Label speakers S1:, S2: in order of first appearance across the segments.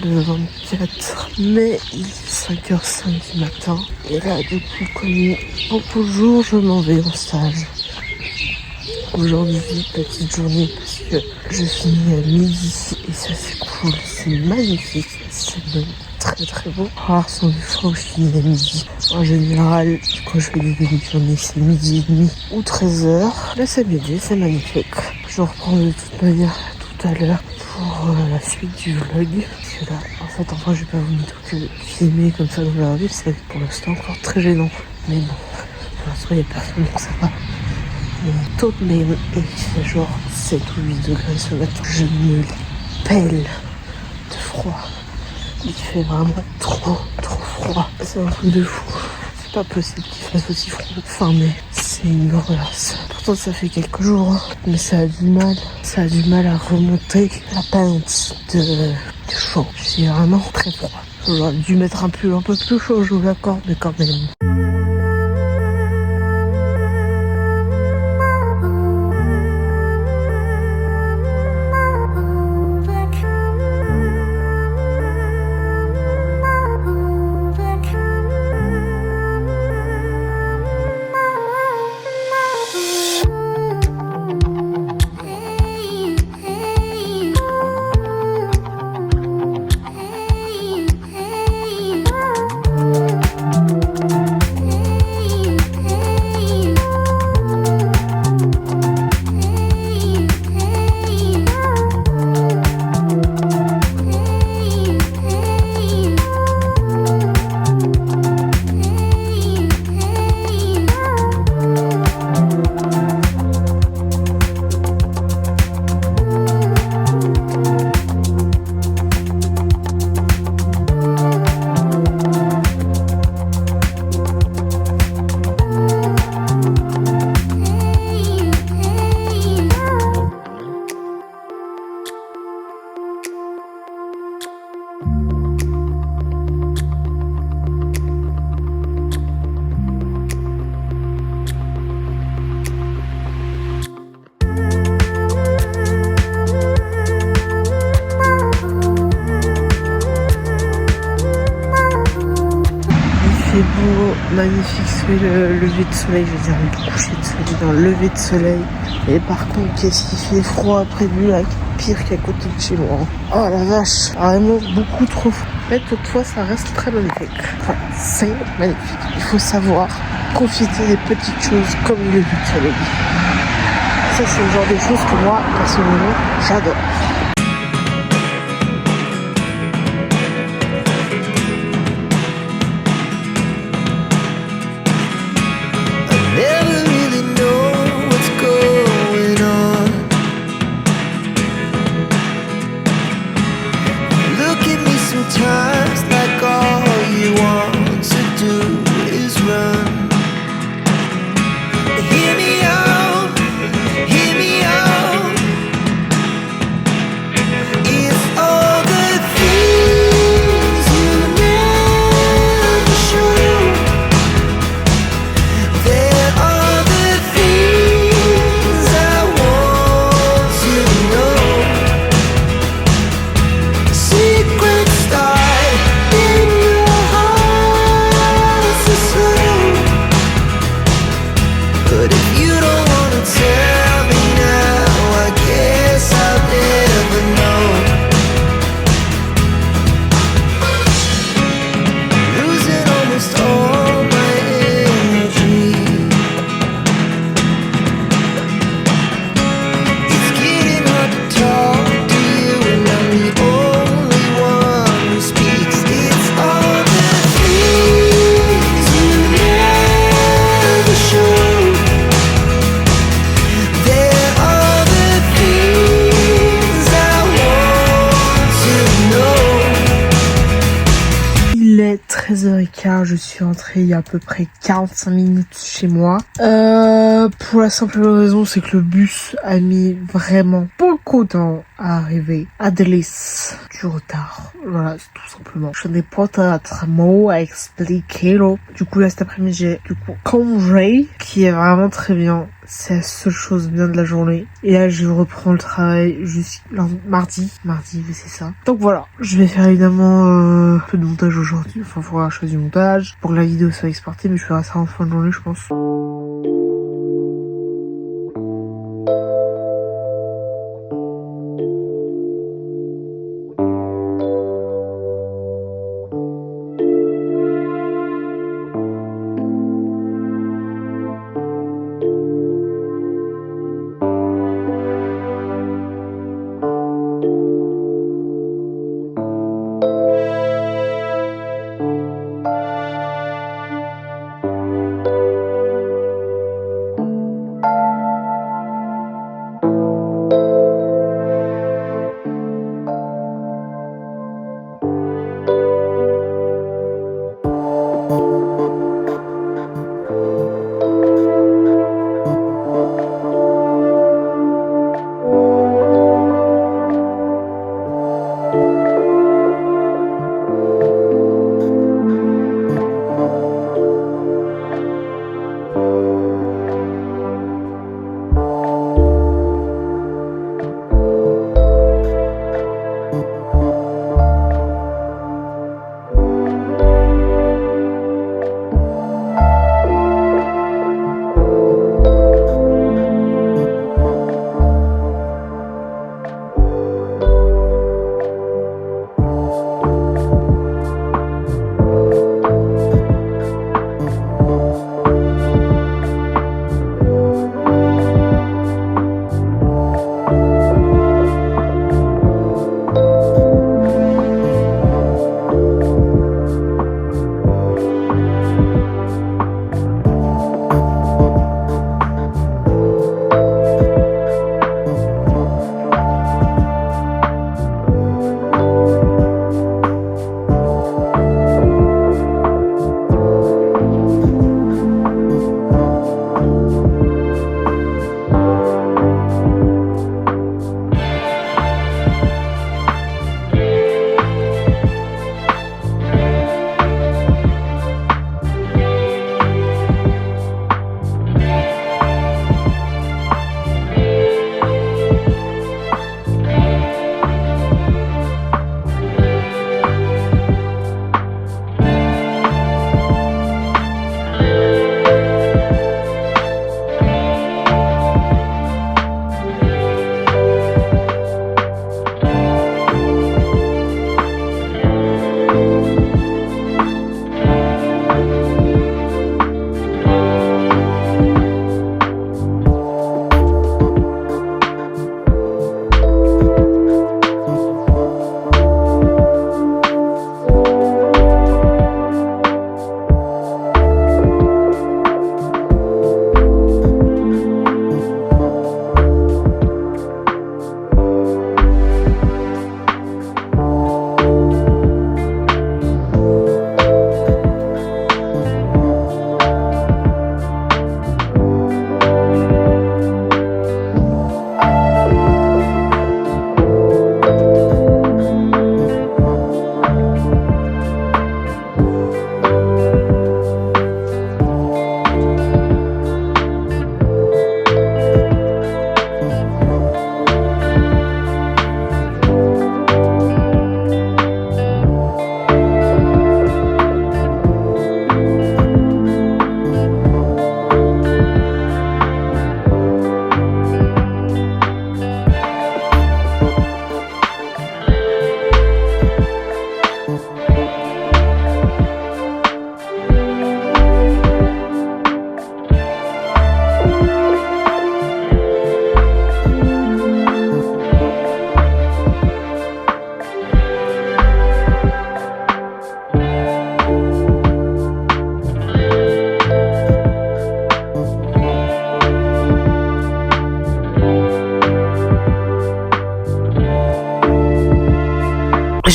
S1: le 24 mai, il est 5h05 du matin. Et là, depuis comme beaucoup de jours, je m'en vais en stage. Aujourd'hui, petite journée parce que je finis à midi et ça c'est cool, c'est magnifique, c'est même très très beau. Rares sont les fois où je finis à midi. En général, quand je fais des demi-journées, c'est midi et demi ou 13h. Là c'est midi, c'est magnifique. Je reprends de toute manière tout à l'heure pour la suite du vlog. Parce que là, en fait, enfin, je vais pas vous dire que filmer comme ça dans la rue, c'est pour l'instant encore très gênant. Mais bon, pour l'instant, il n'y a personne, donc ça va. Mais tout de même, et il fait genre 7 ou 8 degrés ce matin. Je me pèle de froid. Il fait vraiment trop froid. C'est un truc de fou. C'est pas possible qu'il fasse aussi froid fin mai. C'est une horreur. Pourtant ça fait quelques jours, hein. Mais ça a du mal. Ça a du mal à remonter la pente du chaud. C'est vraiment très froid. J'aurais dû mettre un pull un peu plus chaud, je vous l'accorde, mais quand même. Magnifique, c'est le lever de soleil, je veux dire le coucher de soleil, dans le lever de soleil. Et par contre, qu'est-ce qu'il fait froid près du lac, pire qu'à côté de chez moi. Oh la vache, vraiment beaucoup trop froid. Mais toutefois, ça reste très magnifique. Enfin, c'est magnifique. Il faut savoir profiter des petites choses comme le lever de soleil. Ça, c'est le genre de choses que moi, personnellement, j'adore. Il est 13h15, je suis entrée il y a à peu près 45 minutes chez moi. Pour la simple raison, c'est que le bus a mis vraiment beaucoup de temps à arriver à Délice. du retard. Voilà, c'est tout simplement. Je n'ai pas d'autres mots à expliquer là. Du coup là cet après-midi j'ai congé, qui est vraiment très bien. C'est la seule chose bien de la journée. Et là je reprends le travail jusqu'à mardi. Mardi, oui, c'est ça. Donc voilà, je vais faire évidemment un peu de montage aujourd'hui. Enfin, il faudra que je fasse du montage pour que la vidéo soit exportée, mais je ferai ça en fin de journée, je pense.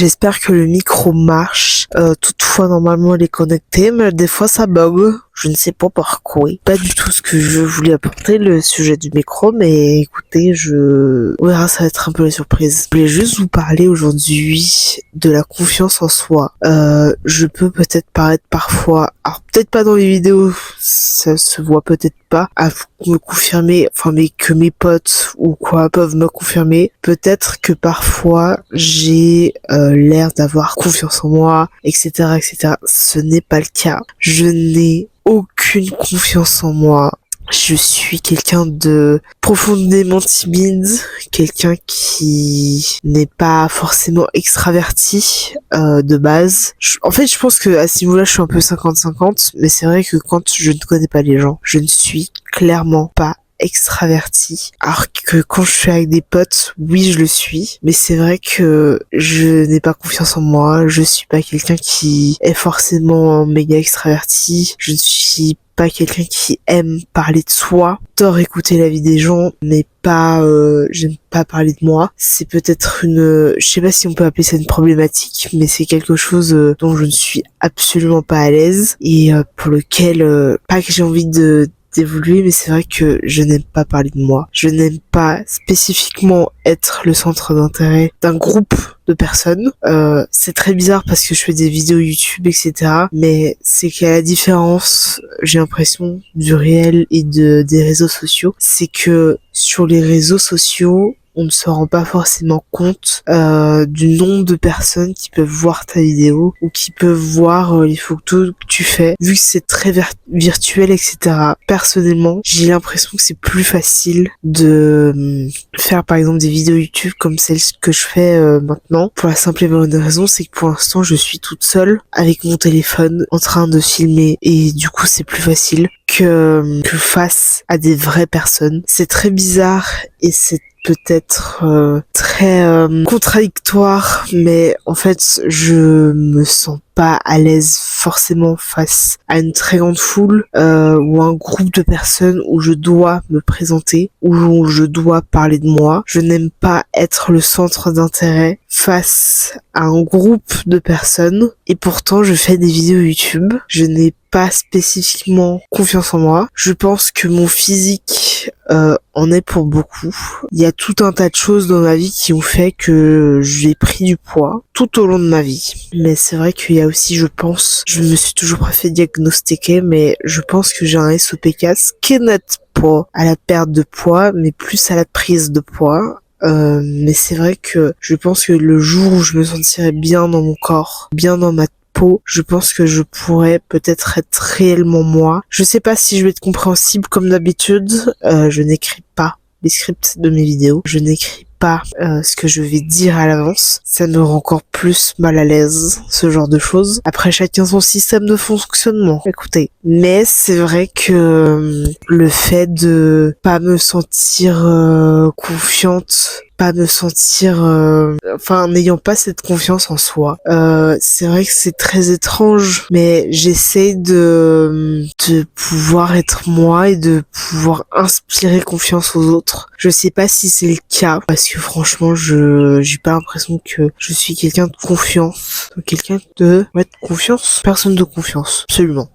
S1: J'espère que le micro marche. Toutefois, normalement, elle est connectée, mais des fois, ça bug. Je ne sais pas pourquoi. Pas du tout ce que je voulais apporter, le sujet du micro, mais écoutez, on verra, ça va être un peu la surprise. Je voulais juste vous parler aujourd'hui de la confiance en soi. Je peux peut-être paraître parfois, alors peut-être pas dans les vidéos, ça se voit peut-être pas, à me confirmer, enfin, mais que mes potes ou quoi peuvent me confirmer. Peut-être que parfois, j'ai l'air d'avoir confiance en moi, etc., etc. Ce n'est pas le cas. Je n'ai aucune confiance en moi. Je suis quelqu'un de profondément timide, quelqu'un qui n'est pas forcément extraverti de base. En fait, je pense que à ce niveau-là, je suis un peu 50-50, mais c'est vrai que quand je ne connais pas les gens, je ne suis clairement pas extraverti. Alors que quand je suis avec des potes, oui, je le suis. Mais c'est vrai que je n'ai pas confiance en moi. Je suis pas quelqu'un qui est forcément méga extraverti. Je ne suis pas quelqu'un qui aime parler de soi. J'adore écouter la vie des gens, mais pas, j'aime pas parler de moi. C'est peut-être je sais pas si on peut appeler ça une problématique, mais c'est quelque chose dont je ne suis absolument pas à l'aise et pour lequel, pas que j'ai envie d'évoluer, mais c'est vrai que je n'aime pas parler de moi. Je n'aime pas spécifiquement être le centre d'intérêt d'un groupe de personnes. C'est très bizarre parce que je fais des vidéos YouTube, etc. Mais c'est qu'à la différence, j'ai l'impression, du réel et des réseaux sociaux, c'est que sur les réseaux sociaux, on ne se rend pas forcément compte du nombre de personnes qui peuvent voir ta vidéo ou qui peuvent voir les photos que tu fais, vu que c'est très virtuel, etc. Personnellement, j'ai l'impression que c'est plus facile de faire par exemple des vidéos YouTube comme celle que je fais maintenant, pour la simple et bonne raison, c'est que pour l'instant je suis toute seule avec mon téléphone en train de filmer et du coup c'est plus facile que face à des vraies personnes. C'est très bizarre et c'est peut-être très contradictoire, mais en fait je me sens pas à l'aise forcément face à une très grande foule ou un groupe de personnes où je dois me présenter, où je dois parler de moi. Je n'aime pas être le centre d'intérêt face à un groupe de personnes et pourtant je fais des vidéos YouTube. Je n'ai pas spécifiquement confiance en moi. Je pense que mon physique en est pour beaucoup. Il y a tout un tas de choses dans ma vie qui ont fait que j'ai pris du poids tout au long de ma vie. Mais c'est vrai qu'il y a aussi, je pense, je me suis toujours pas fait diagnostiquer, mais je pense que j'ai un SOPK, ce qui n'est pas à la perte de poids, mais plus à la prise de poids. Mais c'est vrai que je pense que le jour où je me sentirai bien dans mon corps, bien dans ma peau, je pense que je pourrais peut-être être réellement moi. Je sais pas si je vais être compréhensible comme d'habitude. Je n'écris pas les scripts de mes vidéos. Je n'écris pas ce que je vais dire à l'avance. Ça me rend encore plus mal à l'aise, ce genre de choses. Après, chacun son système de fonctionnement. Écoutez. Mais c'est vrai que le fait de pas me sentir confiante, pas me sentir n'ayant pas cette confiance en soi, c'est vrai que c'est très étrange, mais j'essaie de pouvoir être moi et de pouvoir inspirer confiance aux autres. Je sais pas si c'est le cas parce que franchement j'ai pas l'impression que je suis quelqu'un de confiance, personne de confiance, absolument.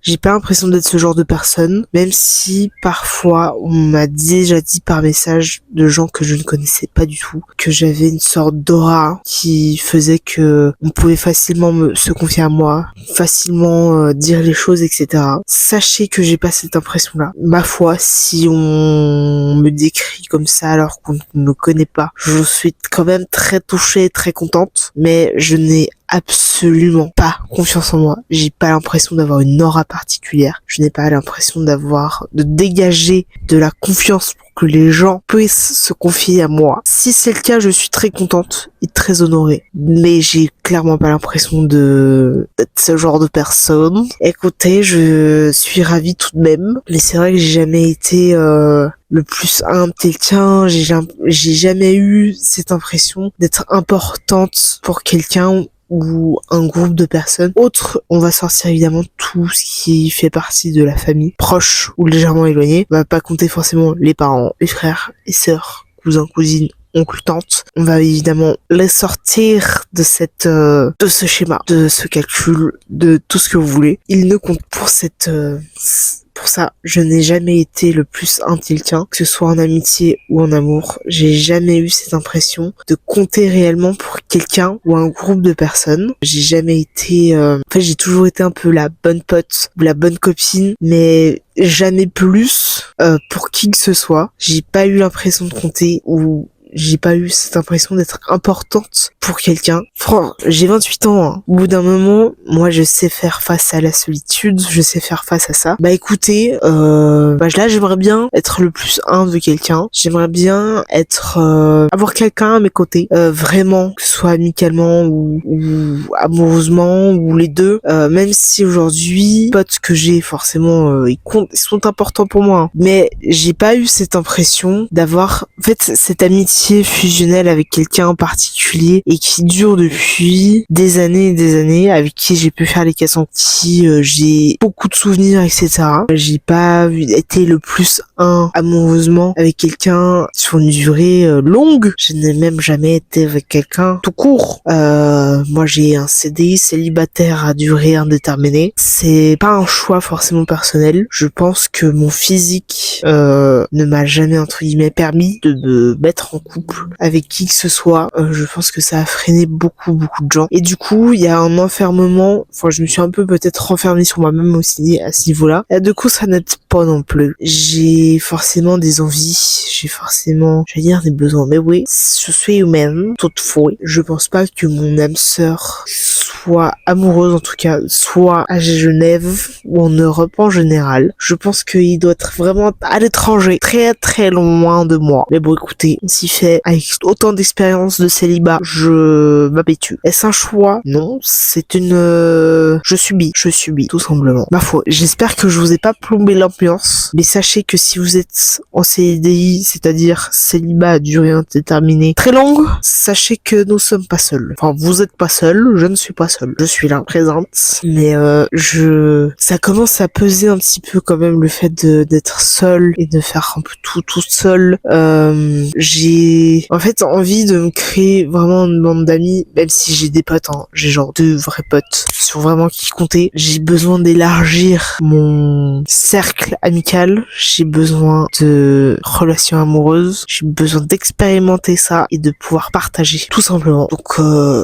S1: J'ai pas l'impression d'être ce genre de personne, même si parfois on m'a déjà dit par message de gens que je ne connaissais pas du tout que j'avais une sorte d'aura qui faisait que on pouvait facilement se confier à moi, facilement dire les choses, etc. Sachez que j'ai pas cette impression-là. Ma foi, si on me décrit comme ça alors qu'on ne me connaît pas, je suis quand même très touchée, très contente, mais je n'ai absolument pas confiance en moi. J'ai pas l'impression d'avoir une aura particulière. Je n'ai pas l'impression de dégager de la confiance pour que les gens puissent se confier à moi. Si c'est le cas, je suis très contente et très honorée. Mais j'ai clairement pas l'impression d'être ce genre de personne. Écoutez, je suis ravie tout de même. Mais c'est vrai que j'ai jamais été le plus humble quelqu'un. J'ai jamais eu cette impression d'être importante pour quelqu'un ou un groupe de personnes. Autre, on va sortir évidemment tout ce qui fait partie de la famille, proche ou légèrement éloignée. On va pas compter forcément les parents, les frères, les sœurs, cousins, cousines oncle, tante, on va évidemment les sortir de de ce schéma, de ce calcul, de tout ce que vous voulez. Ils ne comptent pour ça, je n'ai jamais été le plus un de quelqu'un, que ce soit en amitié ou en amour. J'ai jamais eu cette impression de compter réellement pour quelqu'un ou un groupe de personnes. J'ai jamais été... En fait, j'ai toujours été un peu la bonne pote ou la bonne copine, mais jamais plus pour qui que ce soit. J'ai pas eu l'impression de compter ou... J'ai pas eu cette impression d'être importante pour quelqu'un. Franchement, j'ai 28 ans, hein. Au bout d'un moment, moi je sais faire face à la solitude, je sais faire face à ça. Bah écoutez, là j'aimerais bien être le plus un de quelqu'un. J'aimerais bien être avoir quelqu'un à mes côtés, vraiment, que ce soit amicalement ou amoureusement ou les deux. Même si aujourd'hui, les potes que j'ai forcément, ils sont importants pour moi. Hein. Mais j'ai pas eu cette impression d'avoir, en fait, cette amitié fusionnelle avec quelqu'un en particulier et qui dure depuis des années et des années, avec qui j'ai pu faire les casses en qui j'ai beaucoup de souvenirs, etc. J'ai pas été le plus un amoureusement avec quelqu'un sur une durée longue. Je n'ai même jamais été avec quelqu'un tout court. Moi j'ai un CDI célibataire à durée indéterminée. C'est pas un choix forcément personnel. Je pense que mon physique ne m'a jamais entre guillemets permis de me mettre en couple avec qui que ce soit. Je pense que ça a freiné beaucoup de gens. Et du coup, il y a un enfermement. Enfin, je me suis un peu peut-être renfermée sur moi-même aussi à ce niveau-là. Et du coup, ça n'aide pas non plus. J'ai forcément des envies. J'ai forcément, j'allais dire, des besoins. Mais oui, je suis humaine. Toutefois, je pense pas que mon âme sœur soit amoureuse, en tout cas, soit à Genève ou en Europe en général. Je pense qu'il doit être vraiment à l'étranger, très très loin de moi. Mais bon, écoutez, on s'y fait avec autant d'expérience de célibat, je m'habitue. Est-ce un choix? Non, c'est une... Je subis, tout simplement. Ma foi, j'espère que je vous ai pas plombé l'ambiance, mais sachez que si vous êtes en CDI, c'est-à-dire célibat à durée indéterminée très longue, sachez que nous sommes pas seuls. Enfin, vous êtes pas seuls, je ne suis pas seul. Je suis là, présente, mais ça commence à peser un petit peu quand même le fait d'être seul et de faire un peu tout seul. J'ai en fait envie de me créer vraiment une bande d'amis, même si j'ai des potes, hein. J'ai genre 2 vrais potes sur vraiment qui compter. J'ai besoin d'élargir mon cercle amical, j'ai besoin de relations amoureuses, j'ai besoin d'expérimenter ça et de pouvoir partager tout simplement. Donc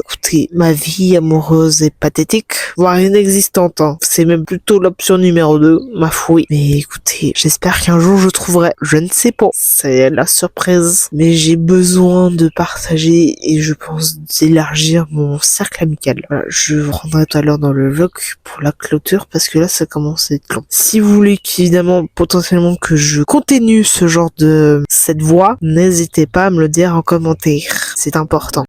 S1: écoutez, ma vie amoureuse est pathétique, voire inexistante, hein. C'est même plutôt l'option numéro 2, ma foi. Mais écoutez, j'espère qu'un jour je trouverai, je ne sais pas, c'est la surprise, mais j'ai besoin de partager et je pense d'élargir mon cercle amical. Voilà, je vous rendrai tout à l'heure dans le vlog pour la clôture parce que là ça commence à être long. Si vous voulez qu'évidemment potentiellement que je continue ce genre de cette voie, n'hésitez pas à me le dire en commentaire, c'est important.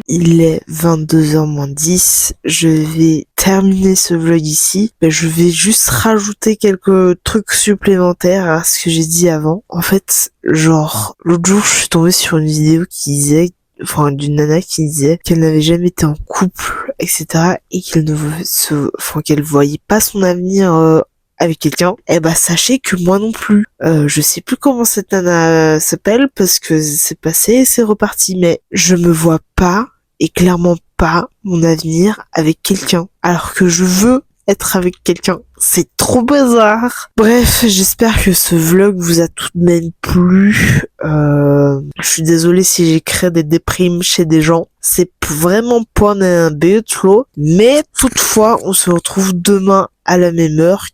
S1: Il est 22h moins 10, je vais terminer ce vlog ici. Je vais juste rajouter quelques trucs supplémentaires à ce que j'ai dit avant. En fait, genre, l'autre jour, je suis tombée sur une vidéo qui disait, enfin, d'une nana qui disait qu'elle n'avait jamais été en couple, etc. et qu'elle voyait pas son avenir avec quelqu'un. Eh bah sachez que moi non plus. Je sais plus comment cette nana s'appelle parce que c'est passé, c'est reparti, mais je me vois pas et clairement pas mon avenir avec quelqu'un. Alors que je veux être avec quelqu'un. C'est trop bizarre. Bref, j'espère que ce vlog vous a tout de même plu. Je suis désolée si j'ai créé des déprimes chez des gens. C'est vraiment pas un but, mais toutefois, on se retrouve demain à la même heure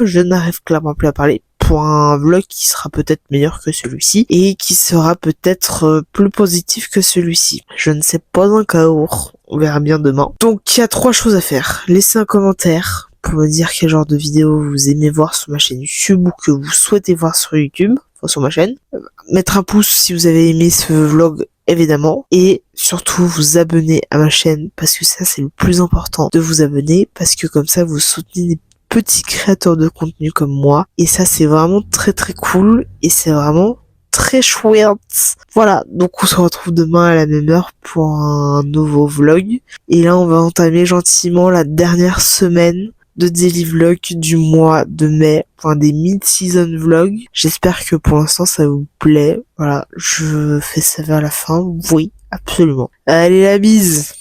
S1: je n'arrive clairement plus à parler, pour un vlog qui sera peut-être meilleur que celui-ci et qui sera peut-être plus positif que celui-ci. Je ne sais pas encore, on verra bien demain. Donc il y a 3 choses à faire. Laissez un commentaire pour me dire quel genre de vidéo vous aimez voir sur ma chaîne YouTube ou que vous souhaitez voir sur YouTube, enfin sur ma chaîne. Mettre un pouce si vous avez aimé ce vlog, évidemment, et surtout vous abonner à ma chaîne parce que ça c'est le plus important, de vous abonner parce que comme ça vous soutenez des petits créateurs de contenu comme moi et ça c'est vraiment très très cool et c'est vraiment très chouette. Voilà, donc on se retrouve demain à la même heure pour un nouveau vlog et là on va entamer gentiment la dernière semaine de daily vlog du mois de mai, enfin des mid-season vlogs. J'espère que pour l'instant ça vous plaît. Voilà, je fais ça vers la fin, oui, absolument. Allez, la bise.